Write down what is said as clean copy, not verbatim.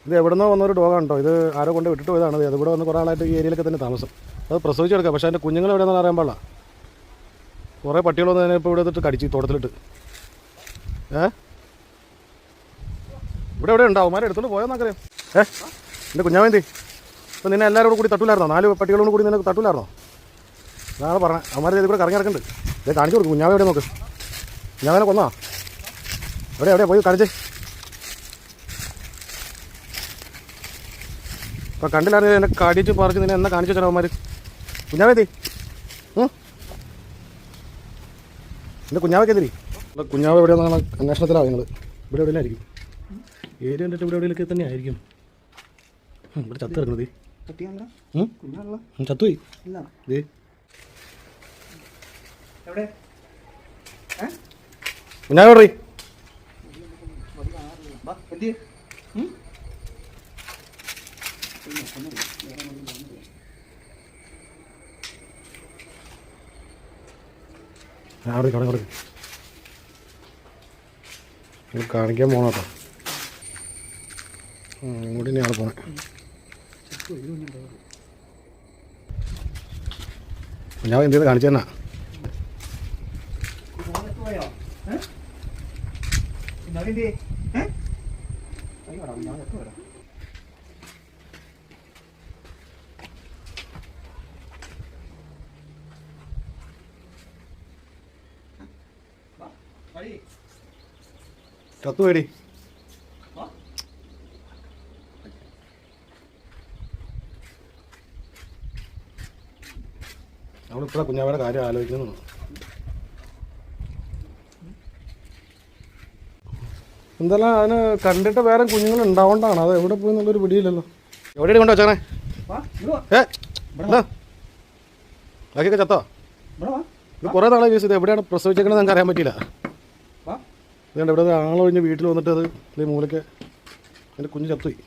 ഇത് എവിടെ നിന്നോ വന്നൊരു ഡോഗാണ് കേട്ടോ. ഇത് ആരോ കൊണ്ട് വിട്ടിട്ട് പോയതാണ്. അത് ഇവിടെ വന്ന് കുറേ ആളായിട്ട് ഈ ഏരിയയിലൊക്കെ തന്നെ താമസം. അത് പ്രസവിച്ചെടുക്കുക. പക്ഷേ അതിൻ്റെ കുഞ്ഞുങ്ങൾ എവിടെയെന്ന് അറിയാൻ പാടില്ല. കുറേ പട്ടികൾ വന്ന് തന്നെ ഇപ്പോൾ ഇവിടെ ഇട്ടിട്ട് കടിച്ച് തോട്ടത്തിലിട്ട്. ഇവിടെ എവിടെ ഉണ്ടാവും അവന്മാരെ എടുത്തോണ്ട് പോയെന്നറിയാം. എൻ്റെ കുഞ്ഞാവേന്തി ഇപ്പം നിന്നെ എല്ലാവരും കൂടി തട്ടൂലായിരുന്നോ? 4 പട്ടികളോട് കൂടി നിനക്ക് തട്ടൂലായിരുന്നോ? അതാണ് പറഞ്ഞത്. അവന്മാരെ ഇത് കൂടെ കറങ്ങി ഇറക്കുന്നുണ്ട്. ഇത് കാണിച്ചു കൊടുക്കും. കുഞ്ഞാവെ എവിടെ നോക്ക്. കുഞ്ഞാവേനെ കൊന്നാ എവിടെയാ പോയി കാണിച്ചേ. അപ്പോൾ കണ്ടില്ലായിരുന്നു എന്നെ കാടിച്ച് പറിച്ച് നിന്നെ എന്നാ കാണിച്ചു വെച്ചാൽ അവന്മാർ. കുഞ്ഞാവേന്തി എൻ്റെ കുഞ്ഞാവയ്ക്കെതിരി കുഞ്ഞാവ് എവിടെയാണെന്നാണ് അന്വേഷണത്തിലാണ് നിങ്ങൾ. ഇവിടെ എവിടെയായിരിക്കും ഏരിയ കണ്ടിട്ട് ഇവിടെ എവിടെയൊക്കെ തന്നെ ആയിരിക്കും. ഇവിടെ ചത്ത് കിടക്കുന്നത് ചത്തുപോയി. കുഞ്ഞാവ് എവിടെ? അവിടെ കാണിക്കാൻ പോകണം കേട്ടോ. ഇങ്ങോട്ട് തന്നെയാണ് പോണേ. ഞാൻ എന്ത് കാണിച്ചു തന്നാ ചത്തു പേടി. നമ്മളിപ്പോഴാണ് കുഞ്ഞാവയുടെ കാര്യം ആലോചിക്കുന്നു. എന്തായാലും അതിന് കണ്ടിട്ട് വേറെ കുഞ്ഞുങ്ങൾ ഉണ്ടാവണ്ടാണ്. അത് എവിടെ പോയി എന്നുള്ളൊരു പിടിയില്ലല്ലോ. എവിടെയാണ് കൊണ്ടോ വെച്ചാണേ? ബാക്കിയൊക്കെ ചത്തോ? ഇത് കുറേ നാളെ യൂസ് ചെയ്ത് എവിടെയാണ് പ്രസവിച്ചേക്കണെന്ന് നമുക്ക് അറിയാൻ പറ്റിയില്ല. അതുകൊണ്ട് ഇവിടെ ആളൊഴിഞ്ഞ് വീട്ടിൽ വന്നിട്ട് അത് മൂലയ്ക്ക് എൻ്റെ കുഞ്ഞ് ചത്തുപോയി.